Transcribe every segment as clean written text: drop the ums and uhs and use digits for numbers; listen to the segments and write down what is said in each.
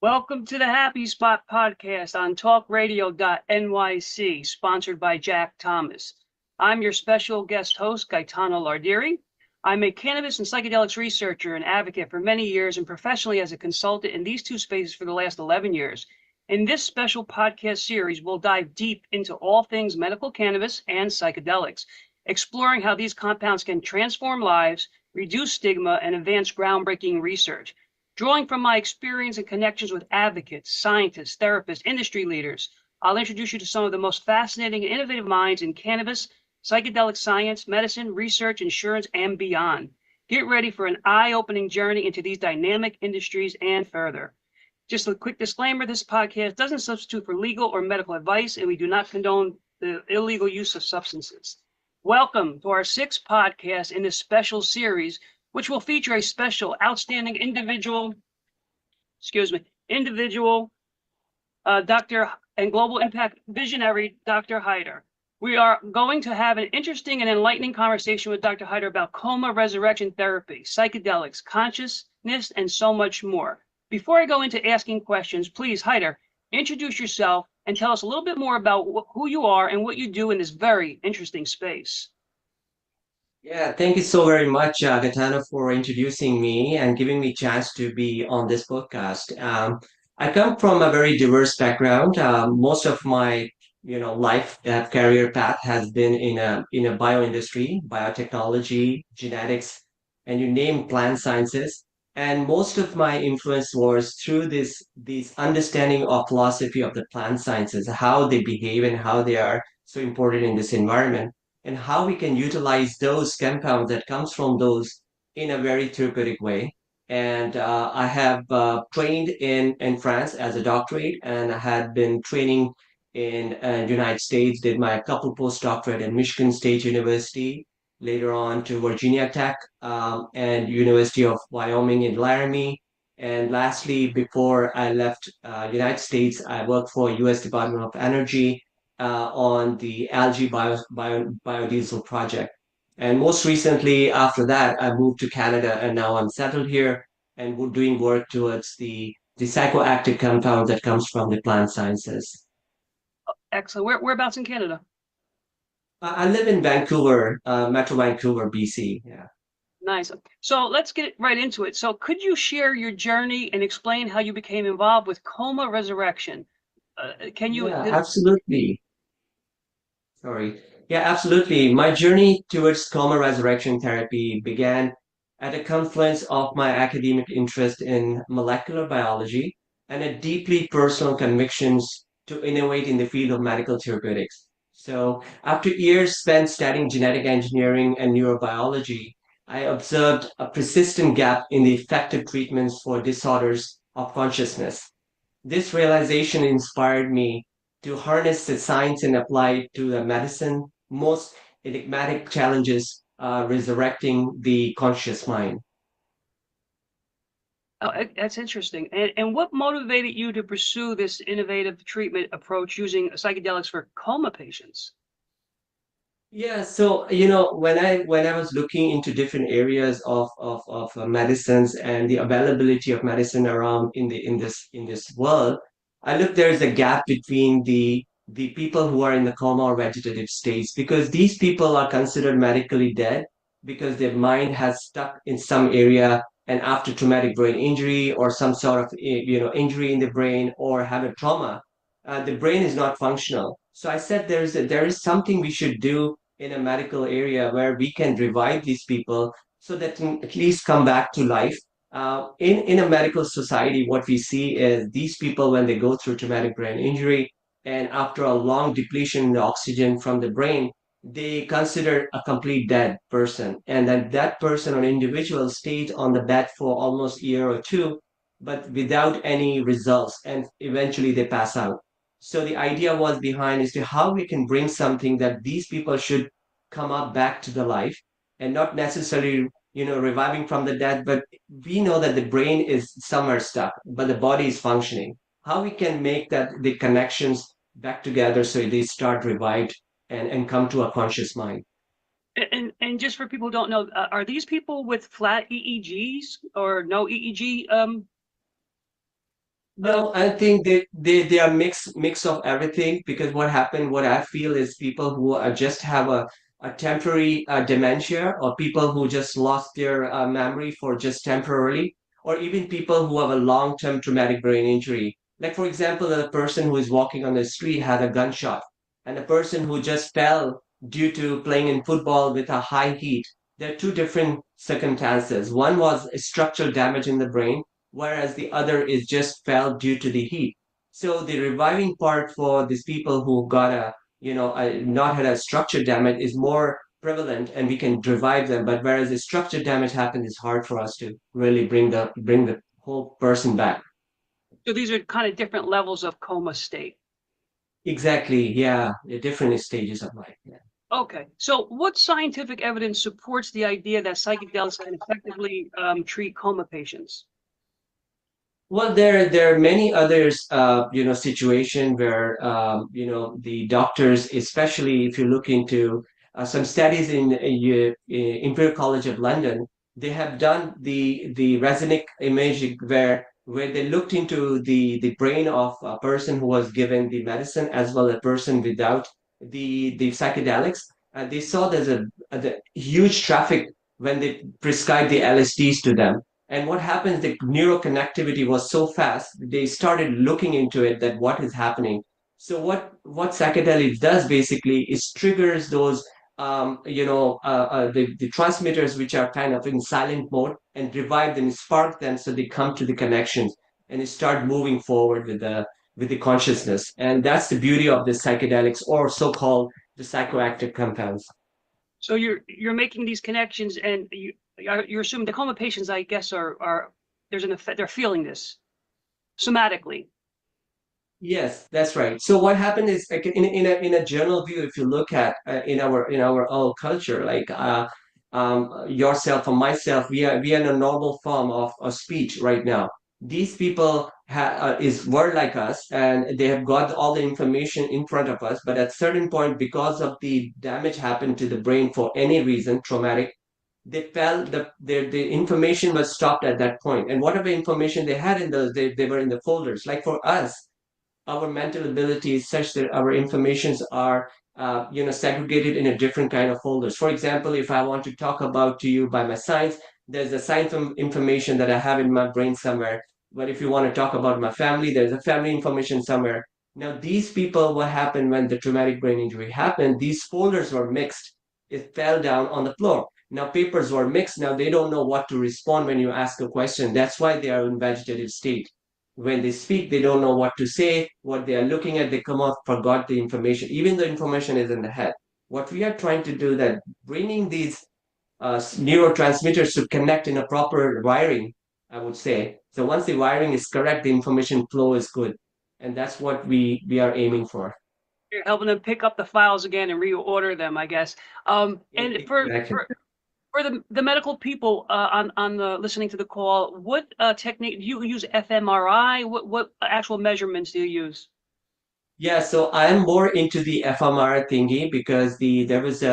Welcome to the Happy Spot podcast on talkradio.nyc, sponsored by Jack Thomas. I'm your special guest host, Gaetano Lardiri. I'm a cannabis and psychedelics researcher and advocate for many years and professionally as a consultant in these two spaces for the last 11 years. In this special podcast series, we'll dive deep into all things medical cannabis and psychedelics, exploring how these compounds can transform lives, reduce stigma, and advance groundbreaking research. Drawing from my experience and connections with advocates, scientists, therapists, industry leaders, I'll introduce you to some of the most fascinating and innovative minds in cannabis, psychedelic science, medicine, research, insurance, and beyond. Get ready for an eye-opening journey into these dynamic industries and further. Just a quick disclaimer, this podcast doesn't substitute for legal or medical advice, and we do not condone the illegal use of substances. Welcome to our sixth podcast in this special series, which will feature a special, outstanding individual, Dr. and global impact visionary, Dr. Hyder. We are going to have an interesting and enlightening conversation with Dr. Hyder about Coma Resurrection Therapy, psychedelics, consciousness, and so much more. Before I go into asking questions, please, Hyder, introduce yourself and tell us a little bit more about who you are and what you do in this very interesting space. Yeah, thank you so very much, Gaetano, for introducing me and giving me a chance to be on this podcast. I come from a very diverse background. Most of my, life career path has been in a bio industry, biotechnology, genetics, and you name plant sciences. And most of my influence was through this understanding of philosophy of the plant sciences, how they behave and how they are so important in this environment and how we can utilize those compounds that comes from those in a very therapeutic way. And I have trained in France as a doctorate, and I had been training in United States. Did my couple postdoctorate in Michigan State University, later on to Virginia Tech and University of Wyoming in Laramie. And lastly, before I left United States, I worked for U.S. Department of Energy on the algae biodiesel project. And most recently, after that, I moved to Canada and now I'm settled here and we're doing work towards the psychoactive compound that comes from the plant sciences. Excellent. Whereabouts in Canada? I live in Vancouver, Metro Vancouver, BC. Yeah. Nice. So let's get right into it. So could you share your journey and explain how you became involved with Coma Resurrection? Can you? Yeah, absolutely. Sorry. Yeah, absolutely. My journey towards Coma Resurrection Therapy began at a confluence of my academic interest in molecular biology and a deeply personal convictions to innovate in the field of medical therapeutics. So, after years spent studying genetic engineering and neurobiology, I observed a persistent gap in the effective treatments for disorders of consciousness. This realization inspired me to harness the science and apply it to the medicine most enigmatic challenges, resurrecting the conscious mind. Oh, that's interesting. And what motivated you to pursue this innovative treatment approach using psychedelics for coma patients? Yeah, so when I was looking into different areas of medicines and the availability of medicine around in this world, I look there's a gap between the people who are in the coma or vegetative states because these people are considered medically dead because their mind has stuck in some area and after traumatic brain injury or some sort of injury in the brain or have a trauma, the brain is not functional. So I said there is something we should do in a medical area where we can revive these people so that can at least come back to life. In a medical society, what we see is these people, when they go through traumatic brain injury and after a long depletion in the oxygen from the brain, they consider a complete dead person. And then that person or individual stayed on the bed for almost a year or two, but without any results. And eventually they pass out. So the idea was behind is to how we can bring something that these people should come up back to the life and not necessarily reviving from the dead, but we know that the brain is somewhere stuck, but the body is functioning. How we can make that the connections back together so they start revived and come to a conscious mind. And just for people who don't know, are these people with flat EEGs or no EEG No, I think they are mix of everything because what I feel is people who are just have a temporary dementia, or people who just lost their memory for just temporarily, or even people who have a long-term traumatic brain injury. Like for example, a person who is walking on the street had a gunshot, and a person who just fell due to playing in football with a high heat. There are two different circumstances. One was structural damage in the brain, whereas the other is just fell due to the heat. So the reviving part for these people who got not had a structure damage is more prevalent, and we can revive them. But whereas the structure damage happens, it's hard for us to really bring the whole person back. So these are kind of different levels of coma state. Exactly. Yeah. The different stages of life. Yeah. Okay. So what scientific evidence supports the idea that psychedelics can effectively treat coma patients? Well, there are many others, situation where the doctors, especially if you look into some studies in Imperial College of London, they have done the resonic imaging where they looked into the brain of a person who was given the medicine as well as a person without the psychedelics. They saw there's a huge traffic when they prescribed the LSDs to them, and what happens, the neuroconnectivity was so fast, they started looking into it that what is happening. So what psychedelics does basically is triggers those the transmitters which are kind of in silent mode, and revive them, spark them so they come to the connections and they start moving forward with the consciousness. And that's the beauty of the psychedelics, or so-called the psychoactive compounds. So you're making these connections, and you're assuming the coma patients, I guess, are there's an effect. They're feeling this somatically. Yes, that's right. So what happened is, like, in a general view, if you look at in our old culture, like yourself or myself, we are in a normal form of speech right now. These people is were like us, and they have got all the information in front of us. But at certain point, because of the damage happened to the brain for any reason, traumatic, they felt the information was stopped at that point. And whatever information they had in those, they were in the folders. Like for us, our mental ability is such that our informations are segregated in a different kind of folders. For example, if I want to talk about to you by my science, there's a science information that I have in my brain somewhere. But if you want to talk about my family, there's a family information somewhere. Now these people, what happened when the traumatic brain injury happened, these folders were mixed. It fell down on the floor. Now papers were mixed. Now they don't know what to respond when you ask a question. That's why they are in vegetative state. When they speak, they don't know what to say, what they are looking at, they come off, forgot the information, even the information is in the head. What we are trying to do, that bringing these neurotransmitters to connect in a proper wiring, I would say. So once the wiring is correct, the information flow is good. And that's what we are aiming for. You're helping them pick up the files again and reorder them, I guess. And for Exactly. for the medical people on the listening to the call, what technique do you use? fMRI? What actual measurements do you use? Yeah, so I'm more into the fMRI thingy because there was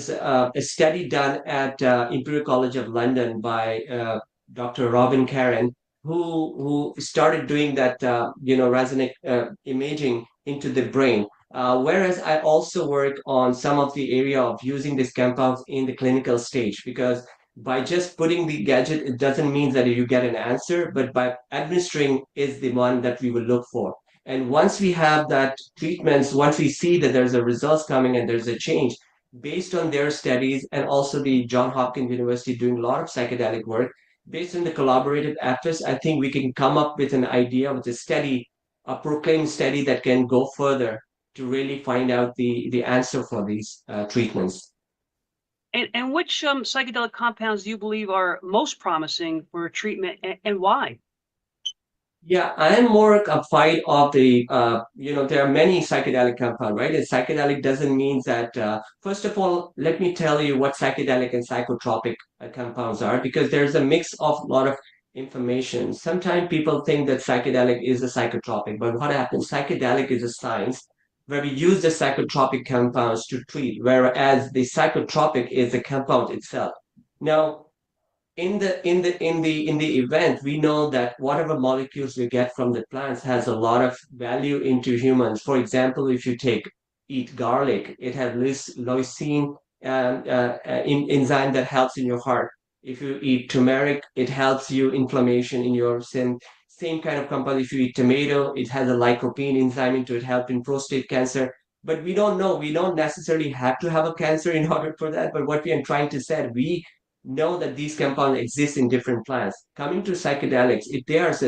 a study done at Imperial College of London by Dr. Robin Karen, who started doing that resonant imaging into the brain. Whereas I also work on some of the area of using these compounds in the clinical stage, because by just putting the gadget, it doesn't mean that you get an answer, but by administering is the one that we will look for. And once we have that treatments, once we see that there's a results coming and there's a change based on their studies, and also the John Hopkins University doing a lot of psychedelic work, based on the collaborative efforts, I think we can come up with an idea with a study, a proclaimed study that can go further to really find out the answer for these treatments. And which psychedelic compounds do you believe are most promising for treatment, and why? Yeah, I am more a fight of there are many psychedelic compounds, right? And psychedelic doesn't mean that, first of all, let me tell you what psychedelic and psychotropic compounds are, because there's a mix of a lot of information. Sometimes people think that psychedelic is a psychotropic, but what happens? Psychedelic is a science where we use the psychotropic compounds to treat, whereas the psychotropic is the compound itself. Now, in the event, we know that whatever molecules we get from the plants has a lot of value into humans. For example, if you eat garlic, it has leucine enzyme that helps in your heart. If you eat turmeric, it helps you inflammation in your same kind of compound. If you eat tomato, it has a lycopene enzyme into it, help in prostate cancer. But we don't know. We don't necessarily have to have a cancer in order for that. But what we are trying to say, we know that these compounds exist in different plants. Coming to psychedelics, there's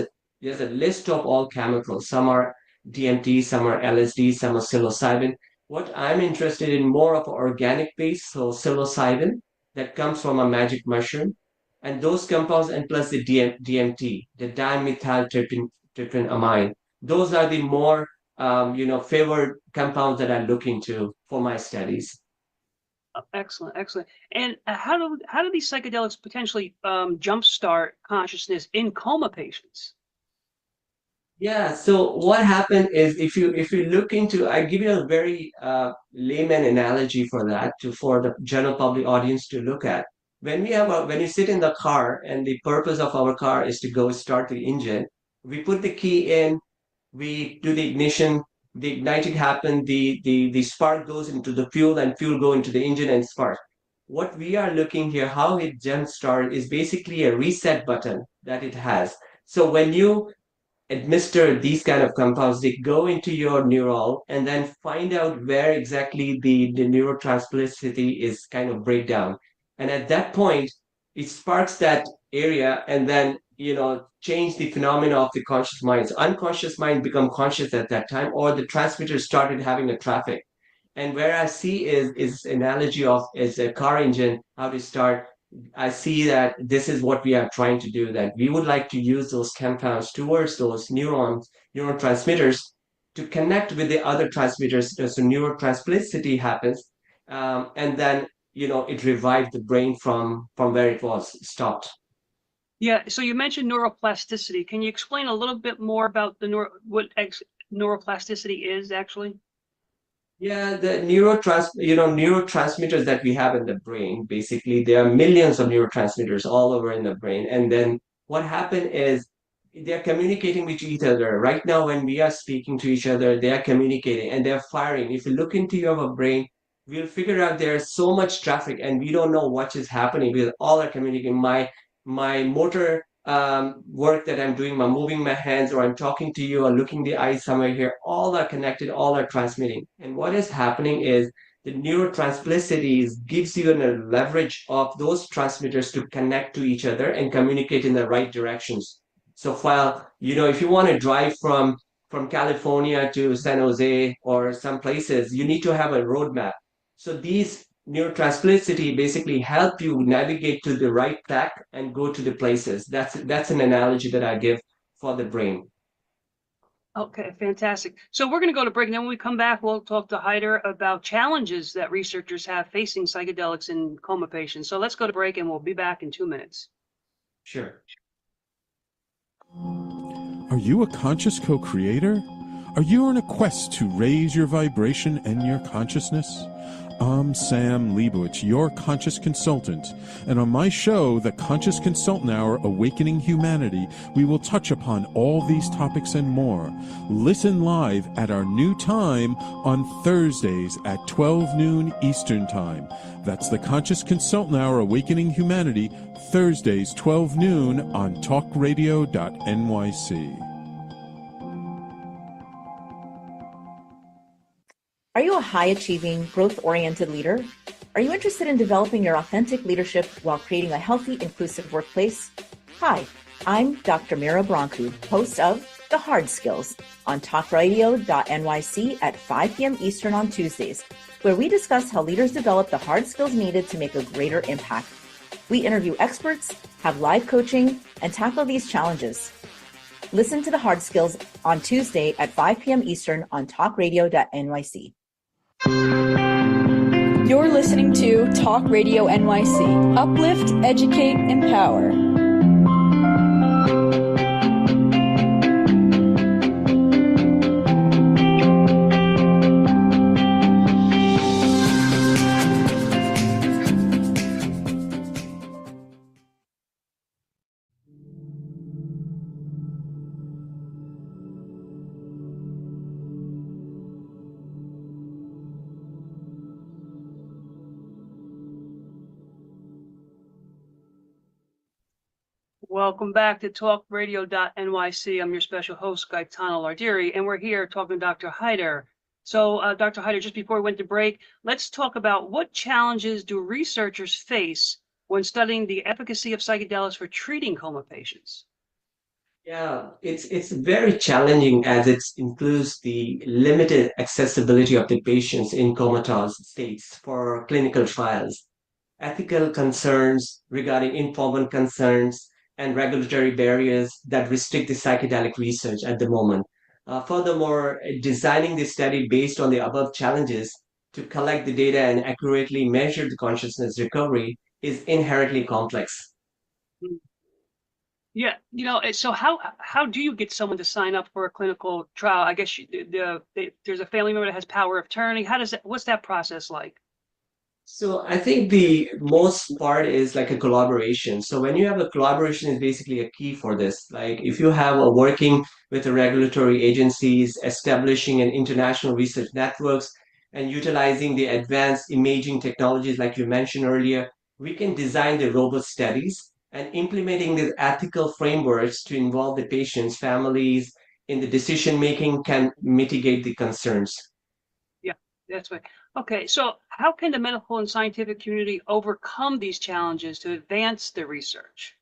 a list of all chemicals. Some are DMT, some are LSD, some are psilocybin. What I'm interested in more of organic base, so psilocybin that comes from a magic mushroom, and those compounds, and plus the DMT, the dimethyltryptamine. Those are the more favored compounds that I look into for my studies. Excellent, excellent. And how do these psychedelics potentially jumpstart consciousness in coma patients? Yeah, so what happened is if you look into, I give you a very layman analogy for that for the general public audience to look at. When you sit in the car and the purpose of our car is to go start the engine, we put the key in, we do the ignition, the igniting happen, the spark goes into the fuel and fuel go into the engine and spark. What we are looking here, how it jump start is basically a reset button that it has. So when you administer these kind of compounds, they go into your neural and then find out where exactly the neuroplasticity is kind of breakdown. And at that point, it sparks that area and then, change the phenomena of the conscious mind. So unconscious mind become conscious at that time, or the transmitter started having a traffic. And where I see is analogy of is a car engine, how to start. I see that this is what we are trying to do, that we would like to use those compounds towards those neurotransmitters to connect with the other transmitters. So neuroplasticity happens, and then it revived the brain from where it was stopped. Yeah, so you mentioned neuroplasticity. Can you explain a little bit more about neuroplasticity is actually? Yeah, the neurotransmitters that we have in the brain, basically, there are millions of neurotransmitters all over in the brain. And then what happened is they're communicating with each other. Right now, when we are speaking to each other, they are communicating and they're firing. If you look into your brain, we'll figure out there's so much traffic and we don't know what is happening because all are communicating. My motor work that I'm doing, my moving my hands, or I'm talking to you, or looking the eyes somewhere here, all are connected, all are transmitting. And what is happening is the neurotransplicities gives you a leverage of those transmitters to connect to each other and communicate in the right directions. So while, if you want to drive from California to San Jose or some places, you need to have a roadmap. So these neuroplasticity basically help you navigate to the right track and go to the places. That's an analogy that I give for the brain. Okay, fantastic. So we're going to go to break, and then when we come back, we'll talk to Hyder about challenges that researchers have facing psychedelics in coma patients. So let's go to break, and we'll be back in 2 minutes. Sure. Are you a conscious co-creator? Are you on a quest to raise your vibration and your consciousness? I'm Sam Leibowitz, your conscious consultant, and on my show, The Conscious Consultant Hour Awakening Humanity, we will touch upon all these topics and more. Listen live at our new time on Thursdays at 12 noon Eastern Time. That's The Conscious Consultant Hour Awakening Humanity, Thursdays 12 noon on talkradio.nyc. Are you a high-achieving, growth-oriented leader? Are you interested in developing your authentic leadership while creating a healthy, inclusive workplace? Hi, I'm Dr. Mira Brancu, host of The Hard Skills on talkradio.nyc at 5 p.m. Eastern on Tuesdays, where we discuss how leaders develop the hard skills needed to make a greater impact. We interview experts, have live coaching, and tackle these challenges. Listen to The Hard Skills on Tuesday at 5 p.m. Eastern on talkradio.nyc. You're listening to Talk Radio NYC. Uplift, educate, empower. Welcome back to talkradio.nyc. I'm your special host, Gaetano Lardiri, and we're here talking to Dr. Hyder. So, Dr. Hyder, just before we went to break, let's talk about what challenges do researchers face when studying the efficacy of psychedelics for treating coma patients? Yeah, it's very challenging as it includes the limited accessibility of the patients in comatose states for clinical trials, ethical concerns regarding informal concerns, and regulatory barriers that restrict the psychedelic research at the moment. Furthermore, designing the study based on the above challenges to collect the data and accurately measure the consciousness recovery is inherently complex. Mm. Yeah, so how do you get someone to sign up for a clinical trial? I guess there's a family member that has power of attorney. What's that process like? So I think the most part is like a collaboration. So when you have a collaboration is basically a key for this. Like if you have a working with the regulatory agencies, establishing an international research networks and utilizing the advanced imaging technologies like you mentioned earlier, we can design the robust studies and implementing the ethical frameworks to involve the patients, families in the decision making can mitigate the concerns. Yeah, that's right. Okay, so how can the medical and scientific community overcome these challenges to advance their research?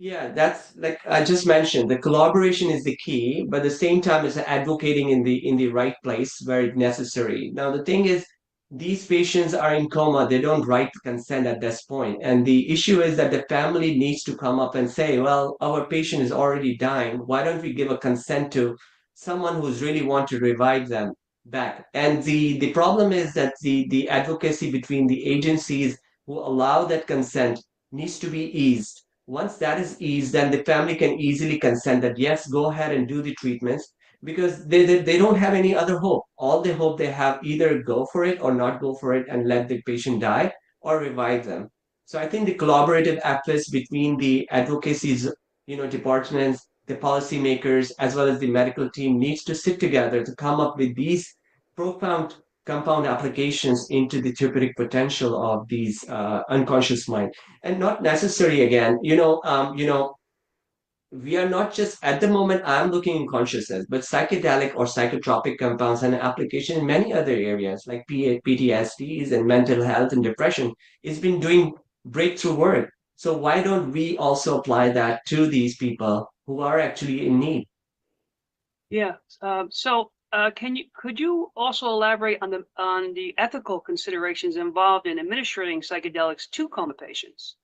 Yeah, that's like I just mentioned, the collaboration is the key, but at the same time is advocating in the right place where it's necessary. Now the thing is, these patients are in coma, they don't write consent at this point. And the issue is that the family needs to come up and say, well, our patient is already dying. Why don't we give a consent to someone who's really want to revive them back? And the problem is that the advocacy between the agencies who allow that consent needs to be eased. Once that is eased, then the family can easily consent that yes, go ahead and do the treatments because they don't have any other hope. All the hope they have either go for it or not go for it and let the patient die or revive them. So I think the collaborative efforts between the advocacies, departments, the policymakers, as well as the medical team needs to sit together to come up with these profound compound applications into the therapeutic potential of these unconscious mind and not necessary again we are not just at the moment I'm looking in consciousness but psychedelic or psychotropic compounds and application in many other areas like PTSDs and mental health and depression it's been doing breakthrough work, so why don't we also apply that to these people who are actually in need? Yeah. Could you also elaborate on the ethical considerations involved in administering psychedelics to coma patients?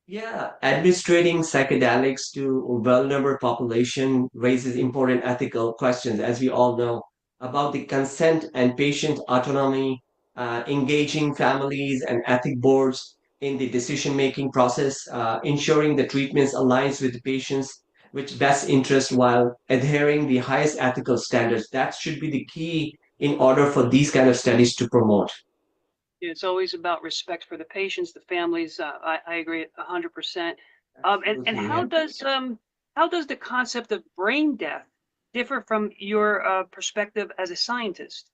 Yeah, administering psychedelics to vulnerable population raises important ethical questions, as we all know, about the consent and patient autonomy, engaging families and ethic boards in the decision-making process, ensuring the treatments aligns with the patients' which best interest while adhering the highest ethical standards. That should be the key in order for these kind of studies to promote. It's always about respect for the patients, the families. I agree 100%. And Absolutely. how does the concept of brain death differ from your perspective as a scientist?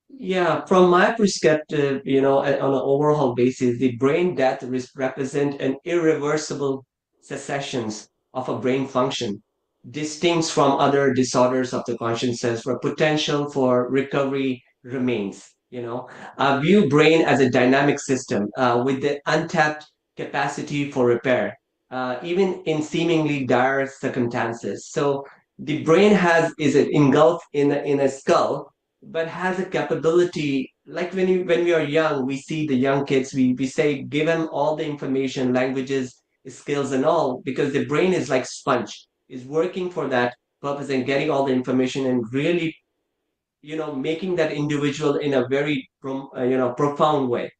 Yeah, from my perspective, on an overall basis, the brain death represent an irreversible cessations of a brain function, distinct from other disorders of the consciousness, where potential for recovery remains. I view brain as a dynamic system with the untapped capacity for repair, even in seemingly dire circumstances. So the brain is engulfed in a skull but has a capability like when we are young we see the young kids we say give them all the information languages skills and all because the brain is like sponge is working for that purpose and getting all the information and really making that individual in a very profound way.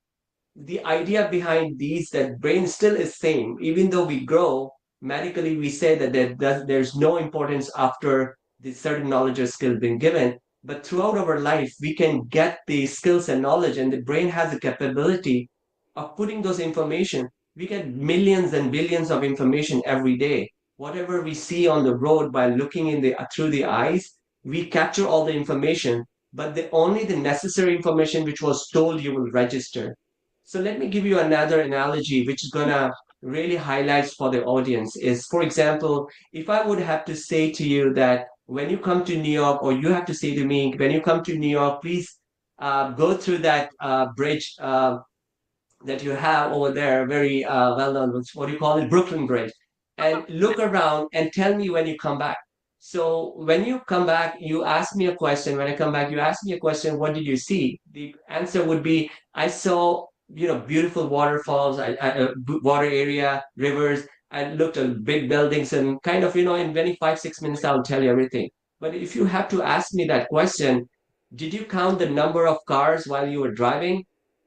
The idea behind these that brain still is same even though we grow medically we say that there's no importance after the certain knowledge or skill being given, but throughout our life we can get the skills and knowledge and the brain has the capability of putting those information. We get millions and billions of information every day. Whatever we see on the road by looking in the through the eyes, we capture all the information, but the only the necessary information which was told you will register. So let me give you another analogy, which is gonna really highlights for the audience is, for example, if I would have to say to you that when you come to New York, or you have to say to me, when you come to New York, please go through that bridge that you have over there, very well known, what do you call it, Brooklyn Bridge, and look around and tell me when you come back. So when you come back, you ask me a question. When I come back, you ask me a question, what did you see? The answer would be, I saw, beautiful waterfalls, water area, rivers. I looked at big buildings and kind of, in 5, 6 minutes, I'll tell you everything. But if you have to ask me that question, did you count the number of cars while you were driving?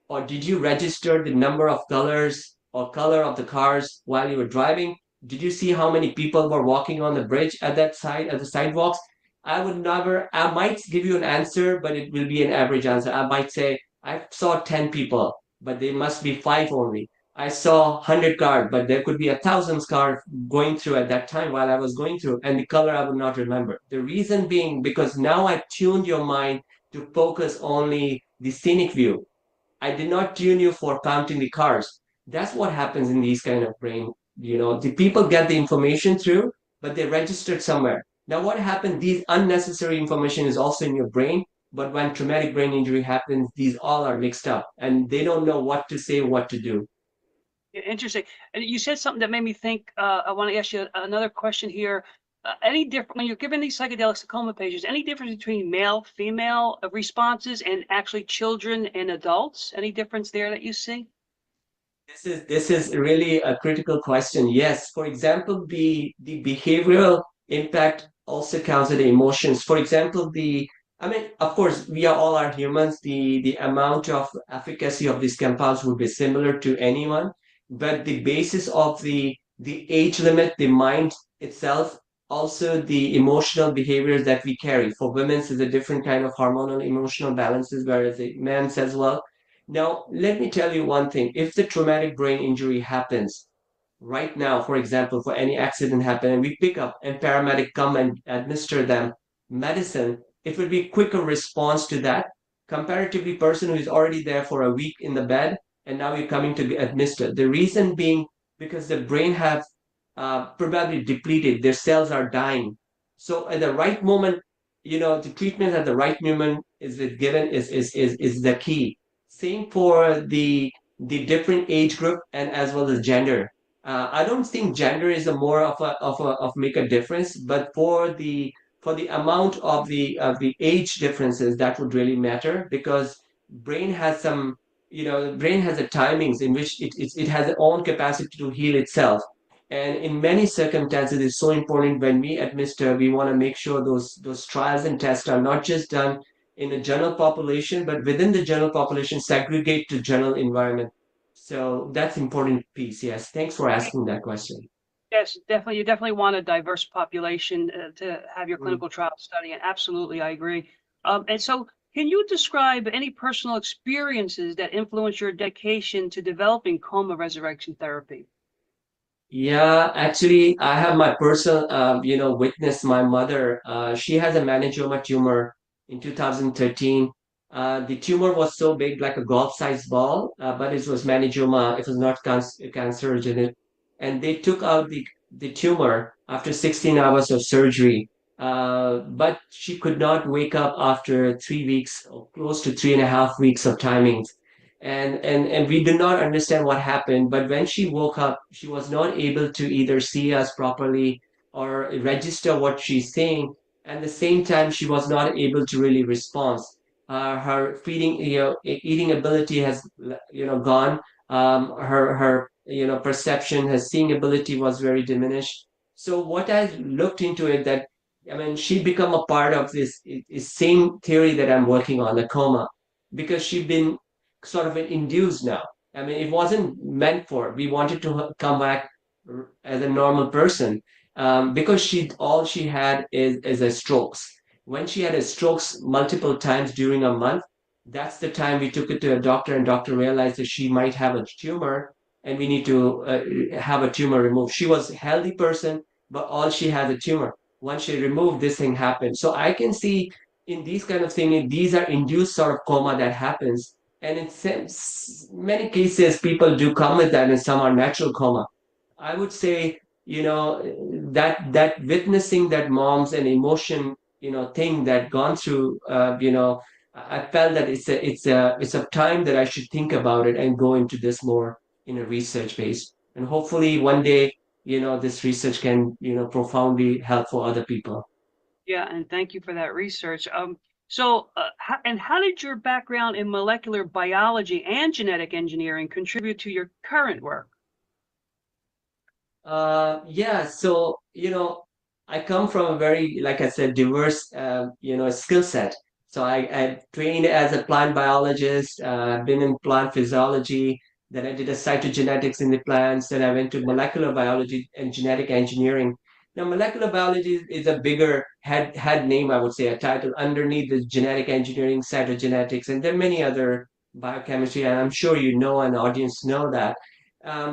Or did you register the number of colors or color of the cars while you were driving? Did you see how many people were walking on the bridge at that side, at the sidewalks? I might give you an answer, but it will be an average answer. I might say, I saw 10 people, but they must be five only. I saw 100 cars, but there could be 1,000 cars going through at that time while I was going through, and the color I would not remember. The reason being because now I tuned your mind to focus only the scenic view. I did not tune you for counting the cars. That's what happens in these kind of brain. The people get the information through, but they registered somewhere. Now, what happened? These unnecessary information is also in your brain, but when traumatic brain injury happens, these all are mixed up, and they don't know what to say, what to do. Interesting. And you said something that made me think. I want to ask you another question here. Any different when you're giving these psychedelics to coma patients? Any difference between male, female responses, and actually children and adults? Any difference there that you see? This is really a critical question. Yes, for example, the behavioral impact also counts as the emotions. For example, I mean, of course, we are all are humans. The amount of efficacy of these compounds would be similar to anyone, but the basis of the age limit, the mind itself, also the emotional behaviors that we carry. For women, is a different kind of hormonal emotional balances, whereas the men's as well. Now, let me tell you one thing. If the traumatic brain injury happens right now, for example, for any accident happen, and we pick up and paramedic come and administer them medicine, it would be quicker response to that comparatively person who is already there for a week in the bed and now you're coming to administer. The reason being because the brain have probably depleted, their cells are dying. So at the right moment, the treatment at the right moment is it given is the key. Same for the different age group and as well as gender. I don't think gender is a more of make a difference, but for the amount of the age differences that would really matter because brain has some brain has a timings in which it has its own capacity to heal itself. And in many circumstances, it's so important when we administer, we want to make sure those trials and tests are not just done in the general population, but within the general population, segregate to general environment. So that's important piece. Yes. Thanks for asking that question. Yes, definitely. You definitely want a diverse population to have your Mm. clinical trial study, and absolutely, I agree. And so, can you describe any personal experiences that influence your dedication to developing coma resurrection therapy? Yeah, actually, I have my personal, witness. My mother, she has a meningioma tumor in 2013. The tumor was so big, like a golf-sized ball, but it was meningioma. It was not cancerogenic, and they took out the tumor after 16 hours of surgery. But she could not wake up after 3 weeks, or close to 3.5 weeks of timings and we did not understand what happened. But when she woke up, she was not able to either see us properly or register what she's saying. At the same time, she was not able to really respond. Her feeding, eating ability has, gone. Her, perception, her seeing ability was very diminished. So what I looked into it that, I mean, she become a part of this same theory that I'm working on, the coma, because she'd been sort of induced now. I mean, it wasn't meant for. We wanted to come back as a normal person because she all she had is a strokes. When she had a strokes multiple times during a month, that's the time we took it to a doctor, and doctor realized that she might have a tumor, and we need to have a tumor removed. She was a healthy person, but all she had a tumor. Once she removed, this thing happened. So I can see in these kind of things, these are induced sort of coma that happens and in many cases, people do come with that, and some are natural coma. I would say, that witnessing that mom's and emotion, thing that gone through, I felt that it's a time that I should think about it and go into this more in a research base. And hopefully one day, this research can, profoundly help for other people. Yeah, and thank you for that research. How did your background in molecular biology and genetic engineering contribute to your current work? Yeah, so, I come from a very, like I said, diverse, skill set. So I trained as a plant biologist, been in plant physiology, then I did a cytogenetics in the plants, then I went to molecular biology and genetic engineering. Now, molecular biology is a bigger head name, I would say, a title underneath the genetic engineering, cytogenetics, and there are many other biochemistry, and I'm sure you know and the audience know that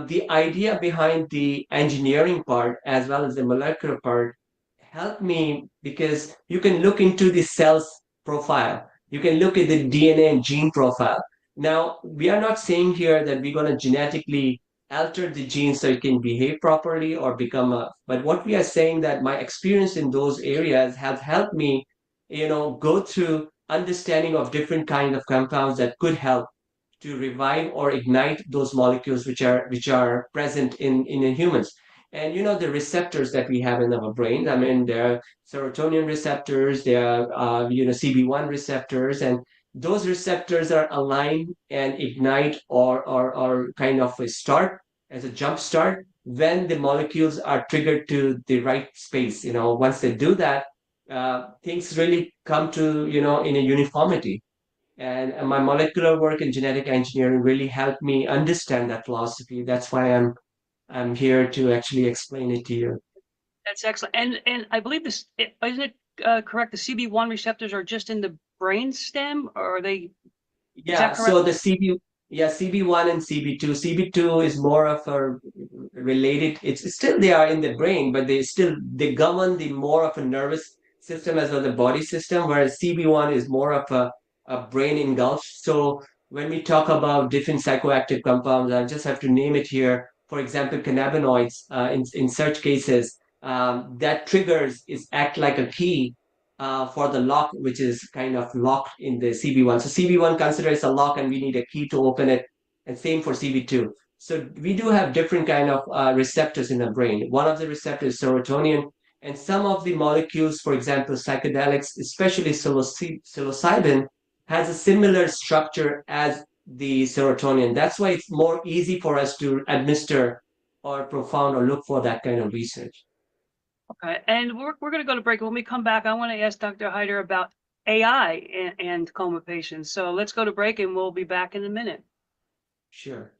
the idea behind the engineering part as well as the molecular part helped me because you can look into the cell's profile. You can look at the DNA and gene profile. Now, we are not saying here that we're going to genetically alter the gene so it can behave properly or become a, but what we are saying that my experience in those areas have helped me, go through understanding of different kind of compounds that could help to revive or ignite those molecules which are present in humans. And the receptors that we have in our brains, I mean, there are serotonin receptors, there are CB1 receptors, and those receptors are aligned and ignite or kind of a start as a jump start when the molecules are triggered to the right space. Once they do that, things really come to in a uniformity, and my molecular work in genetic engineering really helped me understand that philosophy. That's why I'm here to actually explain it to you. That's excellent. And I believe isn't it correct? The CB1 receptors are just in the brain stem, or are they? Is Yeah, that correct? so CB1 and CB2. CB2 is more of a related, it's still they are in the brain, but they govern the more of a nervous system as well as the body system, whereas CB1 is more of a brain engulfed. So when we talk about different psychoactive compounds, I just have to name it here. For example, cannabinoids, in such cases, that triggers is act like a key for the lock, which is kind of locked in the CB1. So CB1 considers a lock, and we need a key to open it, and same for CB2. So we do have different kind of receptors in the brain. One of the receptors is serotonin, and some of the molecules, for example, psychedelics, especially psilocybin, has a similar structure as the serotonin. That's why it's more easy for us to administer or profound or look for that kind of research. Okay, and we're going to go to break. When we come back, I want to ask Dr. Hyder about AI and coma patients. So let's go to break, and we'll be back in a minute. Sure.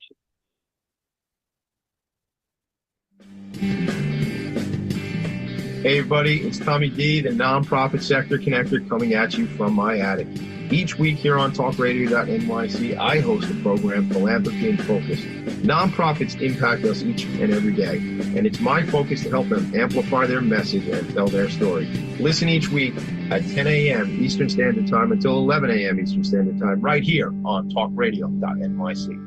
Hey everybody, it's Tommy D, the nonprofit sector connector, coming at you from my attic. Each week here on talkradio.nyc, I host a program, Philanthropy in Focus. Nonprofits impact us each and every day, and it's my focus to help them amplify their message and tell their story. Listen each week at 10 a.m. Eastern Standard Time until 11 a.m. Eastern Standard Time, right here on talkradio.nyc.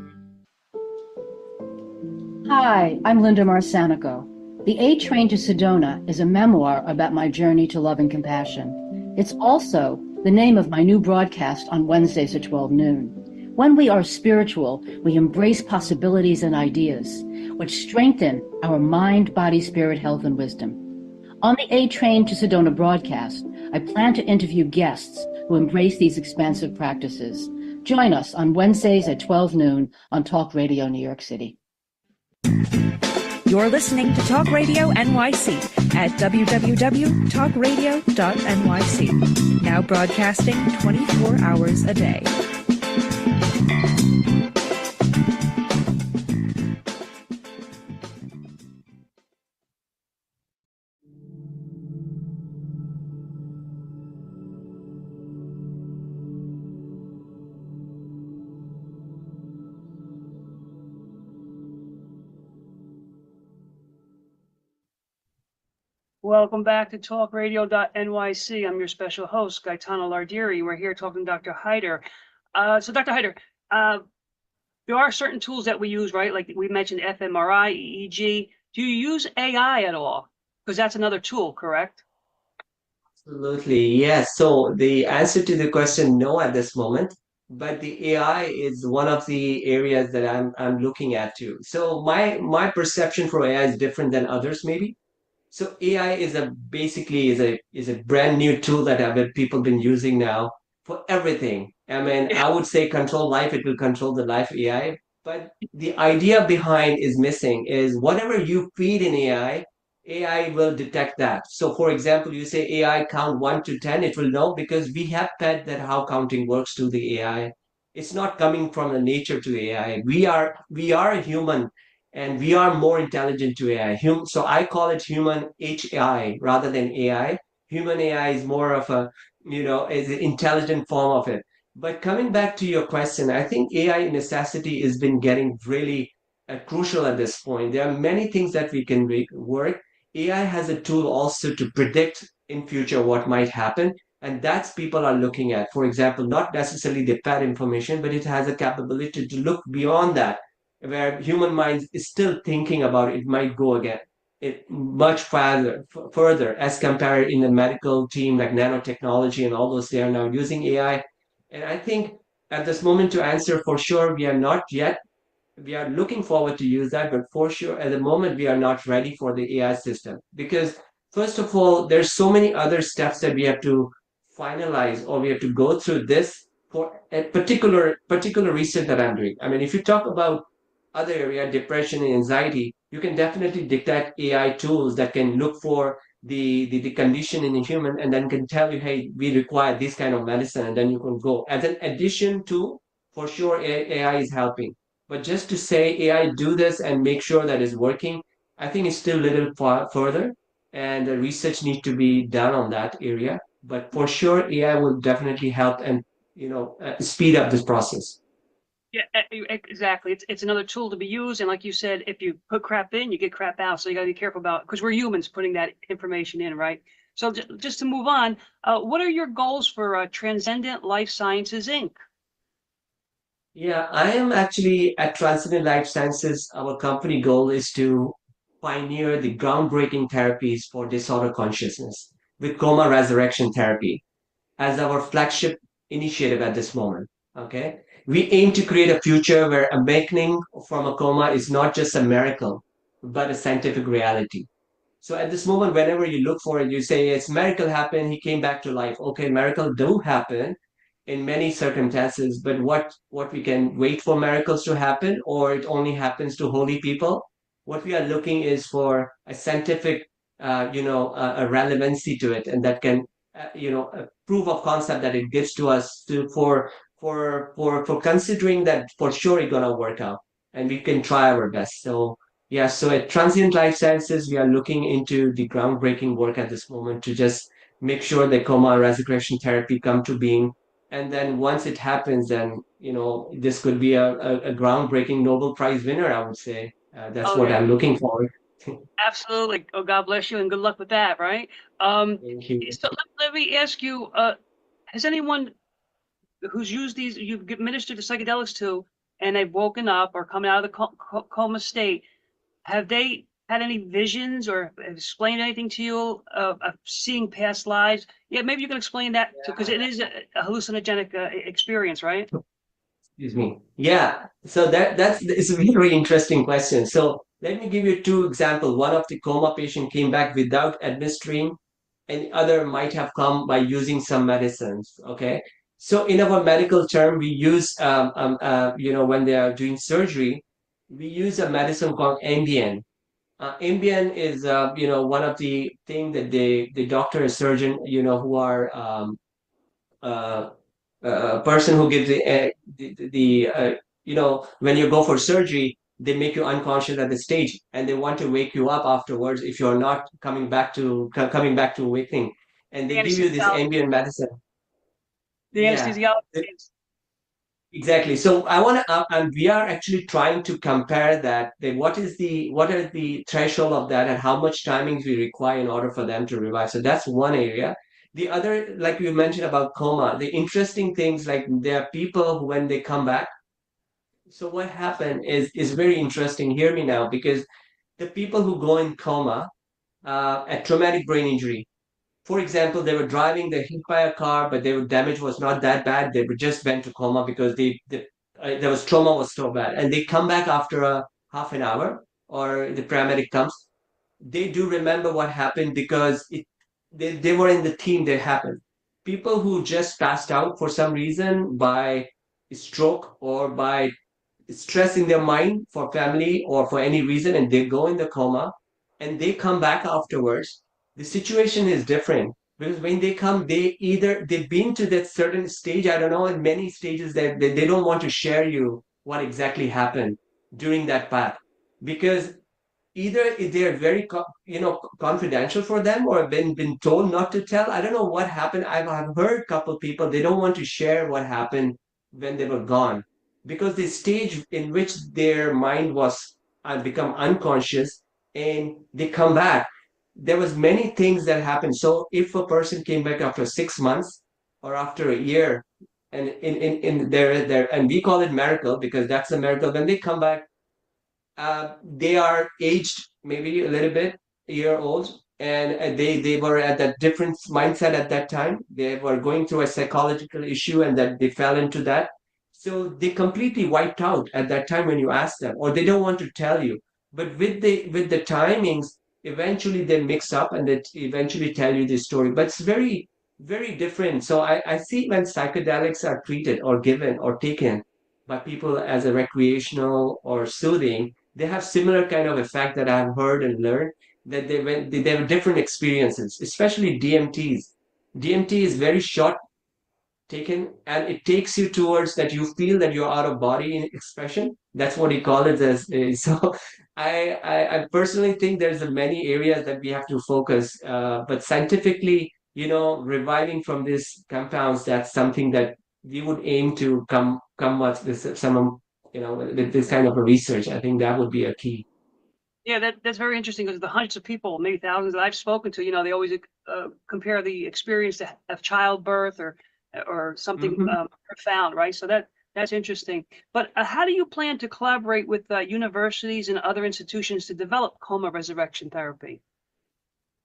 Hi, I'm Linda Marcanico. The A Train to Sedona is a memoir about my journey to love and compassion. It's also the name of my new broadcast on Wednesdays at 12 noon. When we are spiritual, we embrace possibilities and ideas, which strengthen our mind, body, spirit, health, and wisdom. On the A Train to Sedona broadcast, I plan to interview guests who embrace these expansive practices. Join us on Wednesdays at 12 noon on Talk Radio New York City. You're listening to Talk Radio NYC at www.talkradio.nyc. Now broadcasting 24 hours a day. Welcome back to talkradio.nyc. I'm your special host, Gaetano Lardiri. We're here talking to Dr. Hyder. So Dr. Hyder, there are certain tools that we use, right? Like we mentioned fMRI, EEG. Do you use AI at all? Because that's another tool, correct? Absolutely, yes. So the answer to the question, no, at this moment. But the AI is one of the areas that I'm looking at too. So my perception for AI is different than others, maybe. So AI is a basically is a brand new tool that have been, people been using now for everything. I mean, I would say control life, it will control the life AI. But the idea behind is missing is whatever you feed in AI, AI will detect that. So for example, you say AI count 1 to 10, it will know because we have fed that how counting works to the AI. It's not coming from the nature to AI. We are a human and we are more intelligent to AI. So I call it human HI rather than AI. Human AI is more of a, is an intelligent form of it. But coming back to your question, I think AI necessity has been getting really crucial at this point. There are many things that we can work. AI has a tool also to predict in future what might happen. And that's people are looking at. For example, not necessarily the bad information, but it has a capability to look beyond that where human minds is still thinking about it might go again it much further as compared in the medical team like nanotechnology and all those they are now using AI. And I think at this moment to answer for sure we are not yet, we are looking forward to use that, but for sure at the moment we are not ready for the AI system because first of all there's so many other steps that we have to finalize or we have to go through this for a particular research that I'm doing. I mean, if you talk about other area, depression and anxiety, you can definitely detect AI tools that can look for the condition in a human and then can tell you, hey, we require this kind of medicine, and then you can go. As an addition to, for sure, AI is helping. But just to say AI do this and make sure that it's working, I think it's still a little far further, and the research needs to be done on that area. But for sure, AI will definitely help and speed up this process. Yeah, exactly. It's another tool to be used, and like you said, if you put crap in, you get crap out. So you got to be careful about because we're humans putting that information in, right? So just to move on, what are your goals for Transcendent Life Sciences Inc.? Yeah, I am actually at Transcendent Life Sciences. Our company goal is to pioneer the groundbreaking therapies for disorder consciousness with Coma Resurrection Therapy as our flagship initiative at this moment. Okay. We aim to create a future where awakening from a coma is not just a miracle, but a scientific reality. So at this moment, whenever you look for it, you say it's miracle happened, he came back to life. Okay, miracle do happen in many circumstances, but what we can wait for miracles to happen, or it only happens to holy people. What we are looking is for a scientific, a relevancy to it, and that can, a proof of concept that it gives to us to for considering that for sure it's gonna work out, and we can try our best. So yeah, so at Transient Life Sciences, we are looking into the groundbreaking work at this moment to just make sure that coma resurrection therapy come to being. And then once it happens, then, this could be a groundbreaking Nobel Prize winner, I would say. That's Oh what yeah, I'm looking for. absolutely. Oh, God bless you and good luck with that, right? Um, Thank you. so let me ask you, has anyone who's used these, you've administered the psychedelics to, and they've woken up or come out of the coma state, have they had any visions or explained anything to you of seeing past lives? Yeah, maybe you can explain that too, because it is a hallucinogenic experience, right? Excuse me. Yeah. So that's it's a very interesting question. So let me give you two examples. One of the coma patient came back without administering, and the other might have come by using some medicines. Okay. So in our medical term, we use when they are doing surgery, we use a medicine called Ambien. Ambien is one of the thing that the doctor and surgeon who are uh, person who gives when you go for surgery they make you unconscious at the stage and they want to wake you up afterwards if you're not coming back to awakening, and The they give you this anesthesiologist. ambient medicine. The Yeah, anesthesiologist. exactly. So I want to and we are actually trying to compare that what are the threshold of that and how much timings we require in order for them to revive. So that's one area. The other, like you mentioned about coma, the interesting things like there are people who, when they come back, so what happened is very interesting. Hear me now, because the people who go in coma at traumatic brain injury. For example, they were driving, they hit by a car, but their damage was not that bad. They were just went to coma because there was trauma was so bad, and they come back after a half an hour, or the paramedic comes. They do remember what happened because they were in the team that happened. People who just passed out for some reason by stroke or by stress in their mind for family or for any reason, and they go in the coma and they come back afterwards, the situation is different because when they come, they either they've been to that certain stage, I don't know, in many stages that they don't want to share you what exactly happened during that path because either they're very confidential for them or been told not to tell. I don't know what happened. I've heard a couple people they don't want to share what happened when they were gone because the stage in which their mind was become unconscious and they come back, there was many things that happened. So if a person came back after 6 months or after a year, and in there and we call it miracle because that's a miracle when they come back, they are aged maybe a little bit, year old, and they were at that different mindset at that time. They were going through a psychological issue, and that they fell into that. So they completely wiped out at that time when you ask them, or they don't want to tell you. But with the timings, eventually they mix up and they eventually tell you the story. But it's very very different. So I see when psychedelics are treated or given or taken by people as a recreational or soothing, they have similar kind of effect that I've heard and learned that they have different experiences, especially DMTs. DMT is very short taken and it takes you towards that you feel that you're out of body in expression. That's what he called it as. So I personally think there's a many areas that we have to focus, but scientifically, reviving from these compounds, that's something that we would aim to come with this, some, with this kind of a research. I think that would be a key. Yeah, that's very interesting because the hundreds of people, maybe thousands that I've spoken to, they always compare the experience of childbirth or something Mhm. profound, right? So that's interesting. But how do you plan to collaborate with universities and other institutions to develop coma resurrection therapy?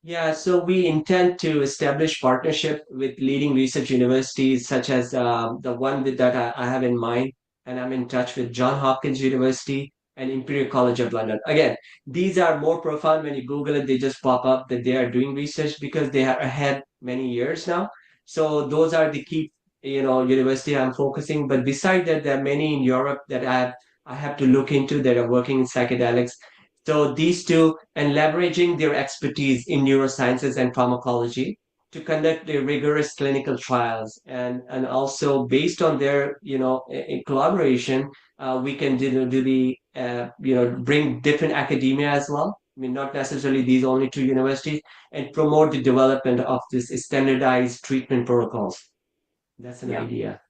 Yeah, so we intend to establish partnership with leading research universities, such as the one that I have in mind, and I'm in touch with John Hopkins University and Imperial College of London. Again, these are more profound. When you Google it, they just pop up that they are doing research because they are ahead many years now. So those are the key, university I'm focusing. But beside that, there are many in Europe that I have to look into that are working in psychedelics. So these two, and leveraging their expertise in neurosciences and pharmacology to conduct the rigorous clinical trials, and also based on their, in collaboration, we can do the, bring different academia as well. I mean, not necessarily these only two universities, and promote the development of this standardized treatment protocols. That's an Yeah. idea.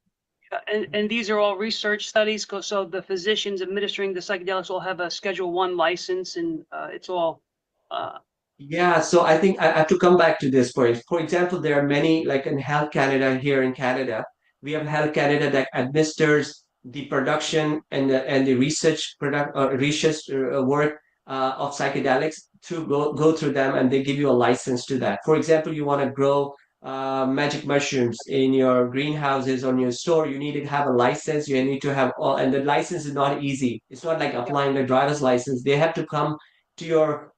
And these are all research studies, so the physicians administering the psychedelics will have a Schedule One license, and it's all. Uh, Yeah, so I think I have to come back to this point. For example, there are many, like in Health Canada here in Canada, we have Health Canada that administers the production and the research work of psychedelics to go through them, and they give you a license to that. For example, you want to grow magic mushrooms in your greenhouses on your store, you need to have a license. You need to have all, and the license is not easy. It's not like yeah, applying a driver's license. They have to come to your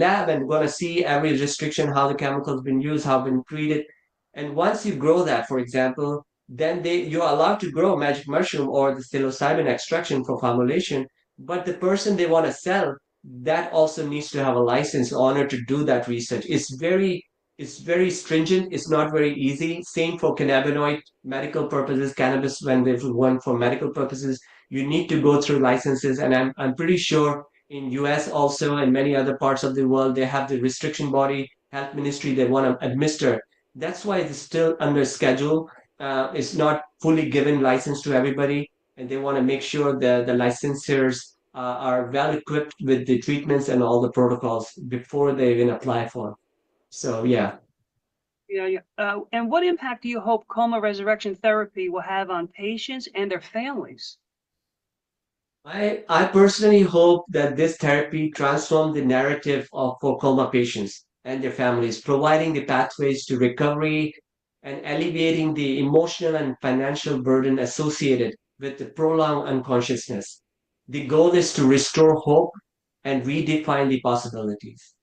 lab and going to see every restriction, how the chemicals been used, how been treated. And once you grow that, for example, then you're allowed to grow magic mushroom or the psilocybin extraction for formulation. But the person they want to sell, that also needs to have a license in order to do that research. It's very stringent. It's not very easy. Same for cannabinoid medical purposes, cannabis when they want for medical purposes. You need to go through licenses, and I'm pretty sure in US also and many other parts of the world they have the restriction body health ministry they want to administer. That's why it's still under schedule. It's not fully given license to everybody, and they want to make sure the licensors are well equipped with the treatments and all the protocols before they even apply for. So yeah. yeah. And what impact do you hope coma resurrection therapy will have on patients and their families? I personally hope that this therapy transforms the narrative for coma patients and their families, providing the pathways to recovery and alleviating the emotional and financial burden associated with the prolonged unconsciousness. The goal is to restore hope and redefine the possibilities.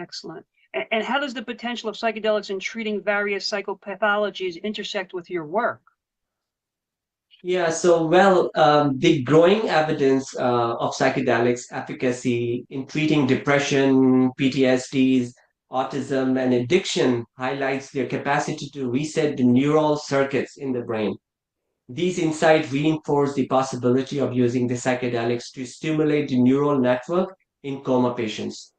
Excellent. And how does the potential of psychedelics in treating various psychopathologies intersect with your work? Yeah, so the growing evidence of psychedelics efficacy in treating depression, PTSDs, autism, and addiction highlights their capacity to reset the neural circuits in the brain. These insights reinforce the possibility of using the psychedelics to stimulate the neural network in coma patients.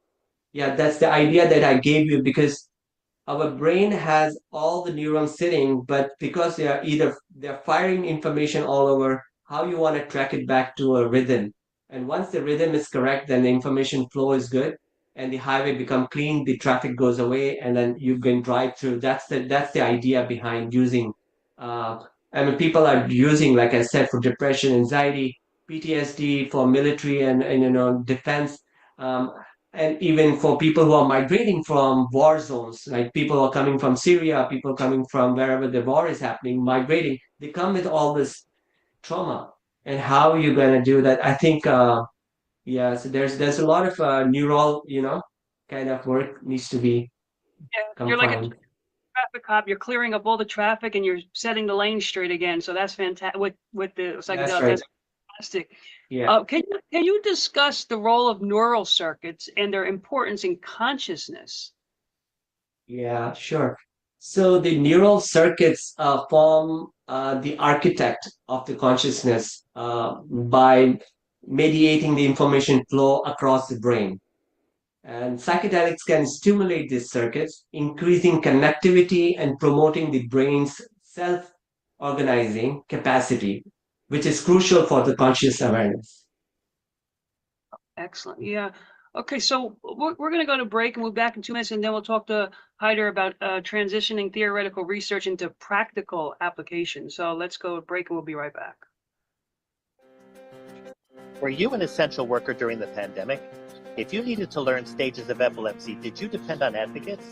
Yeah, that's the idea that I gave you because our brain has all the neurons sitting, but because they're firing information all over, how you want to track it back to a rhythm. And once the rhythm is correct, then the information flow is good and the highway become clean, the traffic goes away, and then you can drive through. That's the idea behind using uh I mean people are using, like I said, for depression, anxiety, PTSD, for military and defense. Um, and even for people who are migrating from war zones, like people who are coming from Syria, people coming from wherever the war is happening, migrating, they come with all this trauma. And how are you going to do that? I think, yeah, so there's a lot of neural, kind of work needs to be Yeah, you're like a confined. traffic cop. You're clearing up all the traffic and you're setting the lane straight again. So that's fantastic. With the That's psychedelic, right. that's fantastic. Yeah. Can you discuss the role of neural circuits and their importance in consciousness? Yeah, sure. So the neural circuits form the architect of the consciousness by mediating the information flow across the brain. And psychedelics can stimulate these circuits, increasing connectivity and promoting the brain's self organizing capacity, which is crucial for the conscious awareness. Excellent. Yeah. Okay, so we're going to go to break and we'll be back in 2 minutes, and then we'll talk to Hyder about transitioning theoretical research into practical application. So let's go to break and we'll be right back. Were you an essential worker during the pandemic? If you needed to learn stages of epilepsy, did you depend on advocates?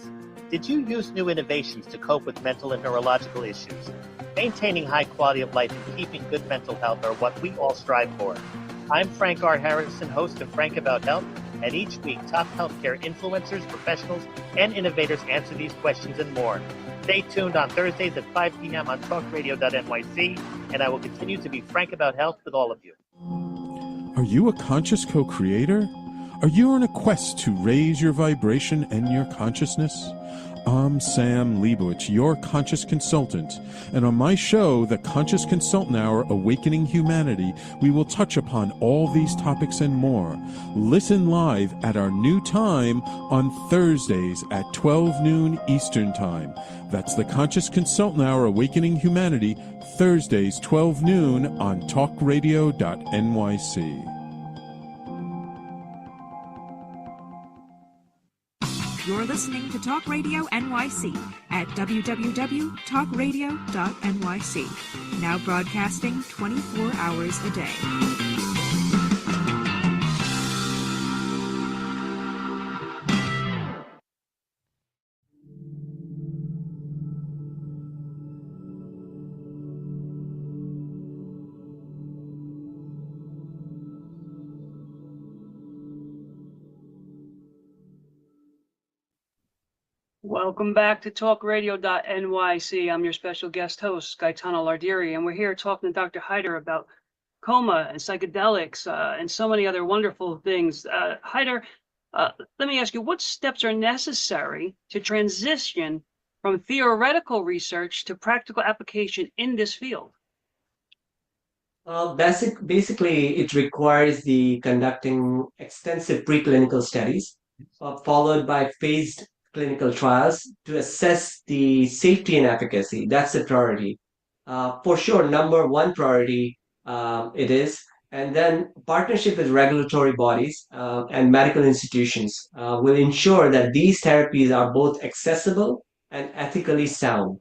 Did you use new innovations to cope with mental and neurological issues? Maintaining high quality of life and keeping good mental health are what we all strive for. I'm Frank R. Harrison, host of Frank About Health, and each week top healthcare influencers, professionals, and innovators answer these questions and more. Stay tuned on Thursdays at 5 p.m. on talkradio.nyc, and I will continue to be frank about health with all of you. Are you a conscious co-creator? Are you on a quest to raise your vibration and your consciousness? I'm Sam Leibowitz, your conscious consultant, and on my show, The Conscious Consultant Hour, Awakening Humanity, we will touch upon all these topics and more. Listen live at our new time on Thursdays at 12 noon Eastern Time. That's The Conscious Consultant Hour, Awakening Humanity, Thursdays 12 noon on talkradio.nyc. You're listening to Talk Radio NYC at www.talkradio.nyc. Now broadcasting 24 hours a day. Welcome back to talkradio.nyc. I'm your special guest host, Gaetano Lardiri, and we're here talking to Dr. Hyder about coma and psychedelics and so many other wonderful things. Hyder, let me ask you, what steps are necessary to transition from theoretical research to practical application in this field? Well, basically, it requires the conducting extensive preclinical studies, followed by phased clinical trials to assess the safety and efficacy. That's the priority. For sure, number one priority it is. And then partnership with regulatory bodies and medical institutions will ensure that these therapies are both accessible and ethically sound.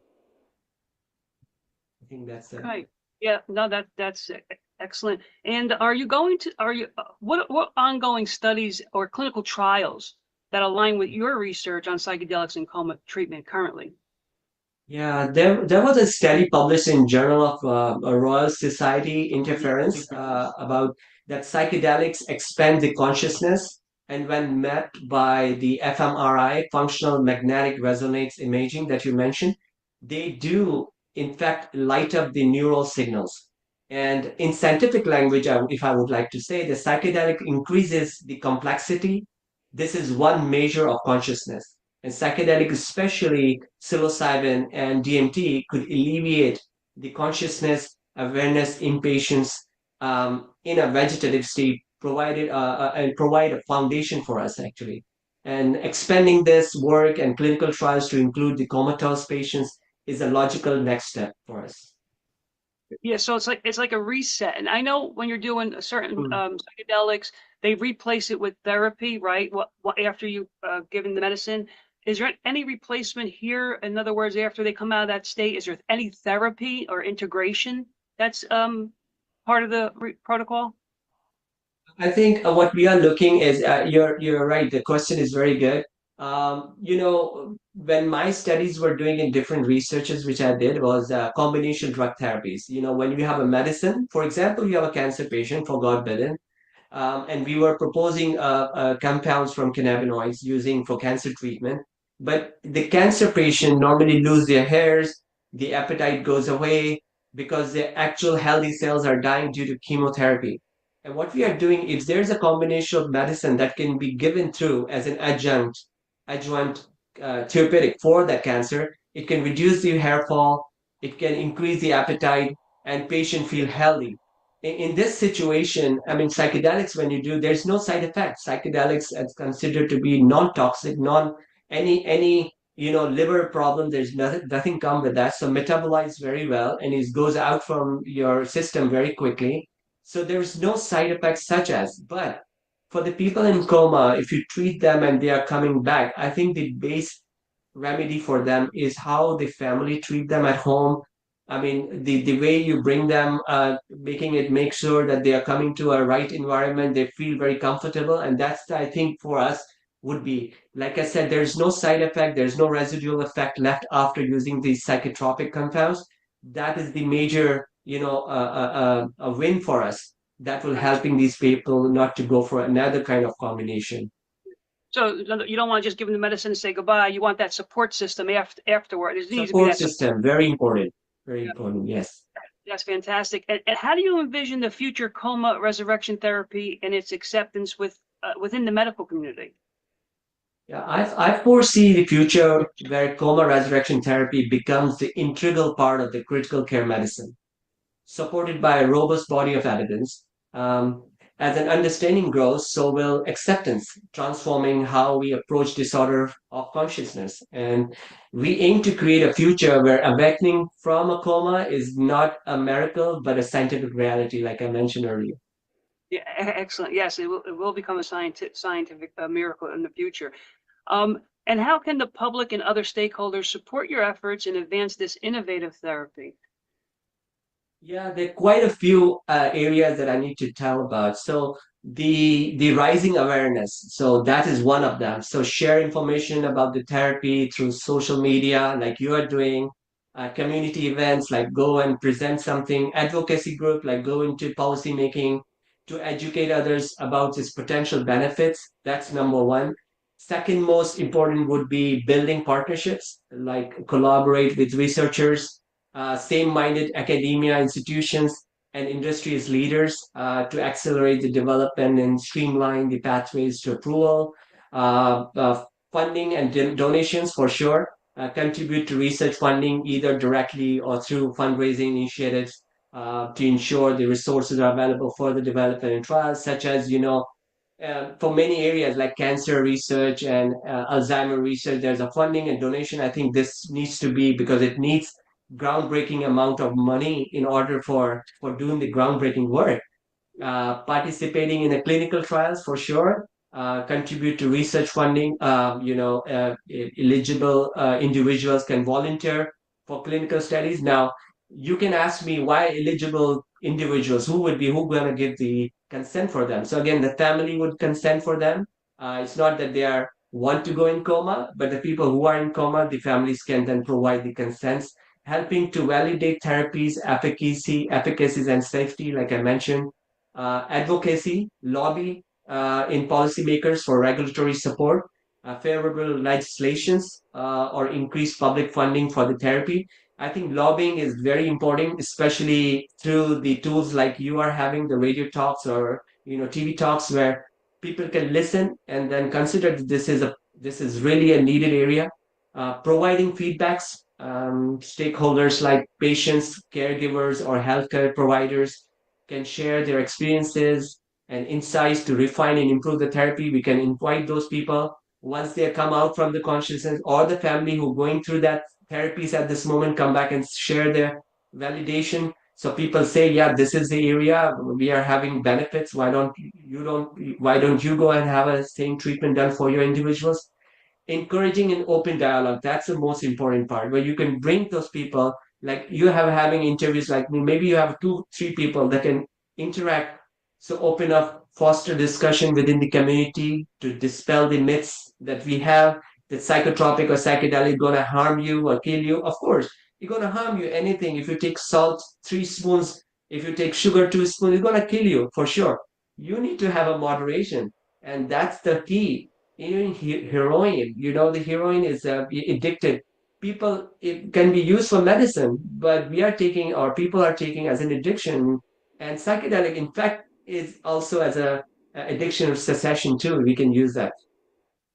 I think that's it. Right. Yeah, no, that's Excellent. And what ongoing studies or clinical trials that align with your research on psychedelics and coma treatment currently? Yeah, there was a study published in Journal of Royal Society Interference about that psychedelics expand the consciousness, and when mapped by the fMRI, functional magnetic resonance imaging that you mentioned, they do in fact light up the neural signals. And in scientific language, if I would like to say, the psychedelic increases the complexity. This is one measure of consciousness, and psychedelic, especially psilocybin and DMT, could alleviate the consciousness awareness in patients in a vegetative state, and provide a foundation for us actually. And expanding this work and clinical trials to include the comatose patients is a logical next step for us. Yeah, so it's like a reset. And I know when you're doing a certain psychedelics, they replace it with therapy, right? What after you given the medicine, is there any replacement here? In other words, after they come out of that state, is there any therapy or integration that's part of the protocol? I think what we are looking is you're right. The question is very good. When my studies were doing in different researches, which I did, was combination drug therapies. When you have a medicine, for example, you have a cancer patient, for God forbid, and we were proposing compounds from cannabinoids using for cancer treatment. But the cancer patient normally lose their hairs, the appetite goes away because the actual healthy cells are dying due to chemotherapy. And what we are doing is there's a combination of medicine that can be given through as an adjunct therapeutic for that cancer. It can reduce the hair fall, it can increase the appetite, and patient feel healthy. In this situation, I mean, psychedelics, when you do, there's no side effects. Psychedelics is considered to be non-toxic, any liver problem. There's nothing come with that. So metabolize very well, and it goes out from your system very quickly. So there's no side effects such as. But for the people in coma, if you treat them and they are coming back, I think the base remedy for them is how the family treat them at home. I mean, the way you bring them, make sure that they are coming to a right environment, they feel very comfortable. And that's, I think, for us would be, like I said, there's no side effect, there's no residual effect left after using these psychotropic compounds. That is the major, a win for us that will helping these people not to go for another kind of combination. So you don't want to just give them the medicine and say goodbye. You want that support system afterward. It needs to be Support that system, very important. Very important, yes. That's fantastic. And how do you envision the future coma resurrection therapy and its acceptance within the medical community? Yeah, I foresee the future where coma resurrection therapy becomes the integral part of the critical care medicine, supported by a robust body of evidence. As an understanding grows, so will acceptance, transforming how we approach disorder of consciousness. And we aim to create a future where awakening from a coma is not a miracle, but a scientific reality, like I mentioned earlier. Yeah, excellent. Yes, it will become a scientific miracle in the future. And how can the public and other stakeholders support your efforts and advance this innovative therapy? Yeah, there are quite a few areas that I need to tell about. So the rising awareness, so that is one of them. So share information about the therapy through social media, like you are doing, community events, like go and present something, advocacy group, like go into policy making to educate others about its potential benefits. That's number one. Second most important would be building partnerships, like collaborate with researchers, same-minded academia institutions and industry's leaders to accelerate the development and streamline the pathways to approval. Funding and donations for sure. Contribute to research funding either directly or through fundraising initiatives to ensure the resources are available for the development and trials, such as, for many areas like cancer research and Alzheimer research, there's a funding and donation. I think this needs to be because it needs groundbreaking amount of money in order for doing the groundbreaking work. Participating in the clinical trials for sure. Contribute to research funding. Eligible individuals can volunteer for clinical studies. Now, you can ask me why eligible individuals, who going to give the consent for them. So again, the family would consent for them. It's not that they are want to go in coma, but the people who are in coma, the families can then provide the consents, helping to validate therapies, efficacies and safety, like I mentioned, advocacy, lobby in policymakers for regulatory support, favorable legislations, or increased public funding for the therapy. I think lobbying is very important, especially through the tools like you are having the radio talks or TV talks where people can listen and then consider that this is really a needed area. Providing feedbacks, stakeholders like patients, caregivers, or healthcare providers can share their experiences and insights to refine and improve the therapy. We can invite those people once they come out from the consciousness, or the family who going through that therapies at this moment come back and share their validation. So people say, yeah, this is the area we are having benefits. Why don't you go and have a same treatment done for your individuals? Encouraging an open dialogue, that's the most important part, where you can bring those people, like you have having interviews like me, maybe you have 2 3 people that can interact. So open up, foster discussion within the community to dispel the myths that we have, that psychotropic or psychedelic going to harm you or kill you. Of course it's going to harm you. Anything, if you take salt 3 spoons, if you take sugar 2 spoons, it's going to kill you for sure. You need to have a moderation, and that's the key. Even heroin, the heroin is addicted. People, it can be used for medicine, but we are taking, or people are taking as an addiction. And psychedelic, in fact, is also as a addiction of cessation too. We can use that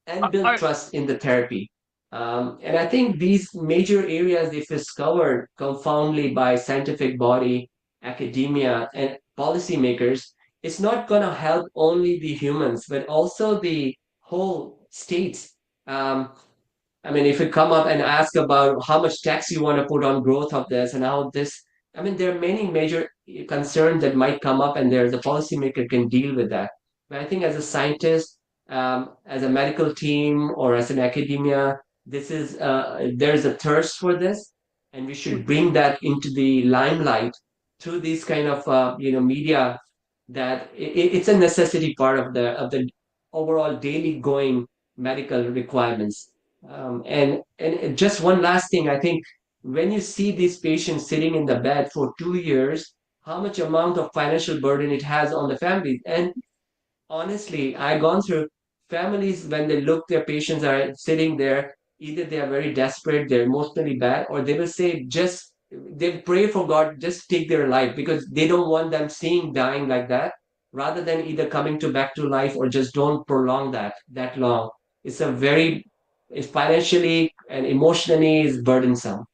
and build Are, trust in the therapy. And I think these major areas, if it's covered confoundly by scientific body, academia, and policymakers, it's not going to help only the humans, but also the whole states. Um, I mean, if you come up and ask about how much tax you want to put on growth of this and how this, I mean, there are many major concerns that might come up, and there's a policymaker can deal with that. But I think as a scientist, as a medical team, or as an academia, there's a thirst for this, and we should bring that into the limelight through these kind of media. That it's a necessity part of the overall daily going medical requirements. And just one last thing, I think when you see these patients sitting in the bed for 2 years, how much amount of financial burden it has on the family. And honestly, I gone through families when they look, their patients are sitting there, either they are very desperate, they're emotionally bad, or they will say just they pray for God, just take their life because they don't want them seeing dying like that, rather than either coming to back to life or just don't prolong that long. It's a very it's financially and emotionally is burdensome.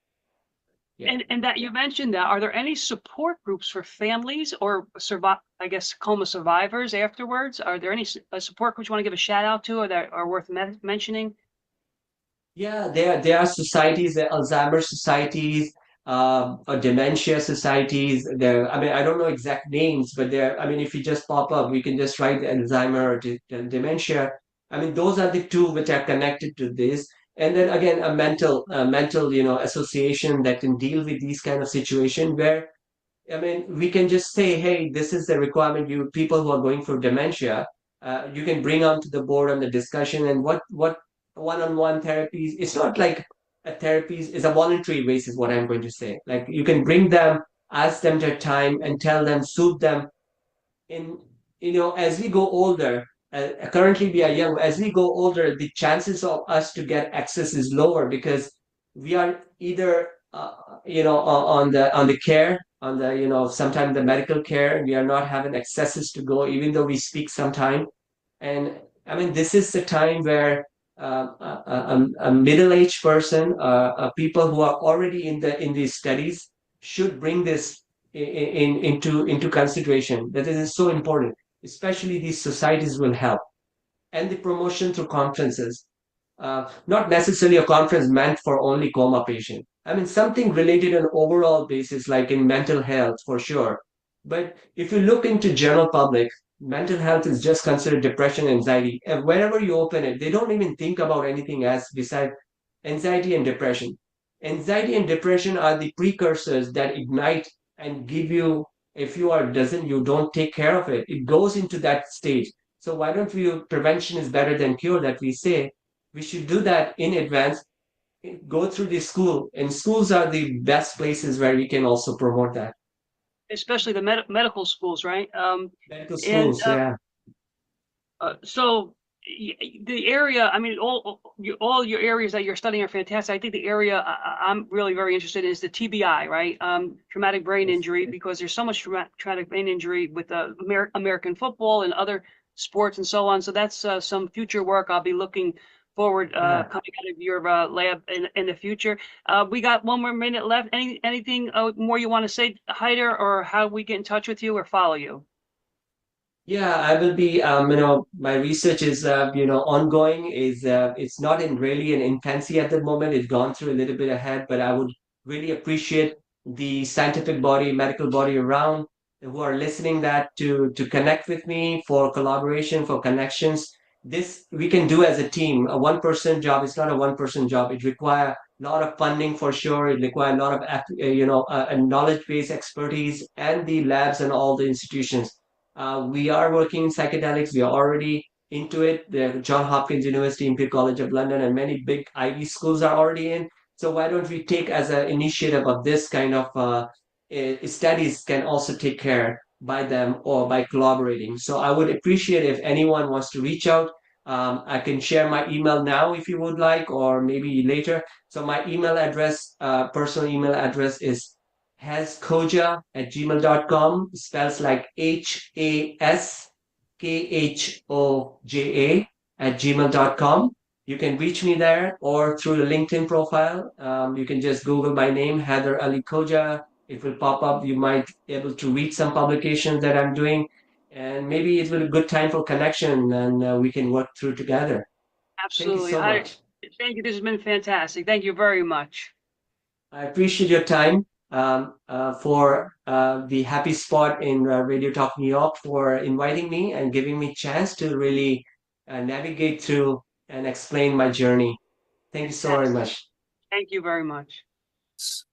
Yeah. and that you mentioned that, are there any support groups for families or I guess coma survivors afterwards? Are there any support groups you want to give a shout out to, or that are worth mentioning? Yeah, there are societies, there are Alzheimer's societies, or dementia societies. There, I mean, I don't know exact names, but there. I mean, if you just pop up, we can just write Alzheimer or dementia. I mean, those are the two which are connected to this. And then again, mental, association that can deal with these kind of situation where I mean, we can just say, hey, this is the requirement. You people who are going through dementia, you can bring onto the board on the discussion, and what one-on-one therapies. It's not like a therapies is a voluntary basis. What I'm going to say, like you can bring them, ask them their time, and tell them, soothe them. In as we go older, currently we are young. As we go older, the chances of us to get access is lower because we are either on the care, on the sometimes the medical care, we are not having accesses to go even though we speak sometime. And I mean, this is the time where a middle-aged person, people who are already in these studies should bring this into consideration, that it is so important. Especially these societies will help, and the promotion through conferences, not necessarily a conference meant for only coma patient. I mean, something related on overall basis, like in mental health for sure. But if you look into general public, mental health is just considered depression, anxiety. And wherever you open it, they don't even think about anything else besides anxiety and depression. Anxiety and depression are the precursors that ignite and give you, if you are doesn't, you don't take care of it, it goes into that stage. So why don't we, prevention is better than cure, that we say, we should do that in advance, go through the school, and schools are the best places where we can also promote that. especially the medical schools, right? Medical And schools, yeah. so the area, I mean, all your areas that you're studying are fantastic. I think the area I'm really very interested in is the TBI, right? Traumatic brain Yes, injury, yes. because there's so much traumatic brain injury with American football and other sports and so on. So that's some future work I'll be looking forward Yeah. coming out of your lab in the future. We got one more minute left. Anything more you want to say, Hyder, or how we get in touch with you or follow you? Yeah, I will be, my research is, ongoing, is, it's not in really an infancy at the moment. It's gone through a little bit ahead, but I would really appreciate the scientific body, medical body around who are listening that to connect with me for collaboration, for connections. This we can do as a team. A one-person job is not a one-person job. It requires a lot of funding for sure. It requires a lot of, a knowledge-based expertise and the labs and all the institutions. We are working in psychedelics. We are already into it. The John Hopkins University, Imperial College of London, and many big Ivy schools are already in. So why don't we take as an initiative of this kind of studies can also take care by them or by collaborating. So I would appreciate if anyone wants to reach out. I can share my email now if you would like, or maybe later. So my email address, personal email address is haskhoja@gmail.com, spells like HASKHOJA at gmail.com. You can reach me there or through the LinkedIn profile. You can just Google my name, Hyder Ali Khoja. It will pop up. You might be able to read some publications that I'm doing. And maybe it will be a good time for connection and we can work through together. Thank you Absolutely. so much. Thank you. This has been fantastic. Thank you very much. I appreciate your time, for the happy spot in Radio Talk New York, for inviting me and giving me chance to really navigate through and explain my journey. Thank you so very Fantastic. much. Thank you very much.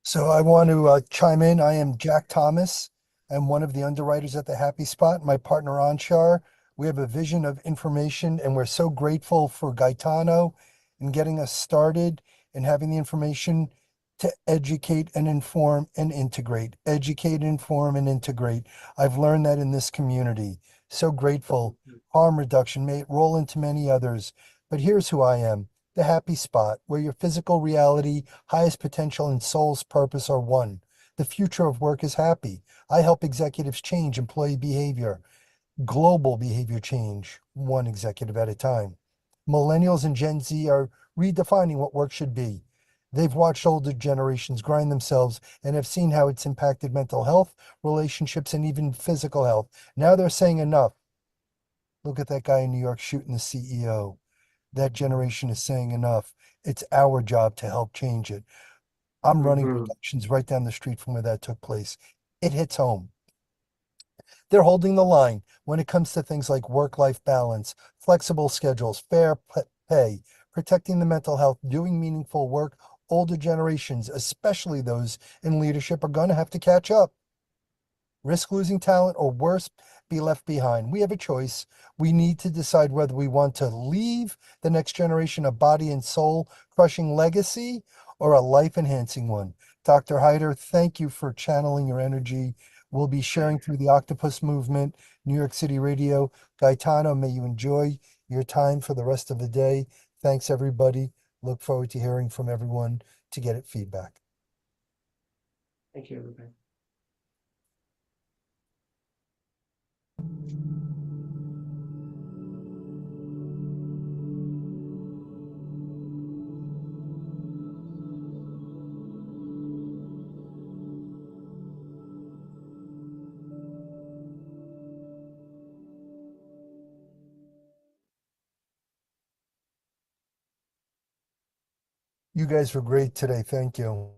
So I want to chime in. I am Jack Thomas. I'm one of the underwriters at the Happy Spot. My partner Anshar. We have a vision of information, and we're so grateful for Gaetano and getting us started and having the information to educate and inform and integrate. Educate, inform, and integrate. I've learned that in this community. So grateful. Harm reduction, may it roll into many others. But here's who I am. The Happy Spot, where your physical reality, highest potential, and soul's purpose are one. The future of work is happy. I help executives change employee behavior, global behavior change, one executive at a time. Millennials and Gen Z are redefining what work should be. They've watched older generations grind themselves and have seen how it's impacted mental health, relationships, and even physical health. Now they're saying enough. Look at that guy in New York shooting the CEO. That generation is saying enough. It's our job to help change it. I'm running Mhm. productions right down the street from where that took place. It hits home. They're holding the line when it comes to things like work-life balance, flexible schedules, fair pay, protecting the mental health, doing meaningful work. Older generations, especially those in leadership, are going to have to catch up. Risk losing talent, or worse, be left behind. We have a choice. We need to decide whether we want to leave the next generation a body and soul crushing legacy or a life enhancing one. Dr. Hyder, thank you for channeling your energy. We'll be sharing through the Octopus Movement, New York City Radio. Gaetano, may you enjoy your time for the rest of the day. Thanks, everybody. Look forward to hearing from everyone to get it feedback. Thank you, everybody. You guys were great today. Thank you.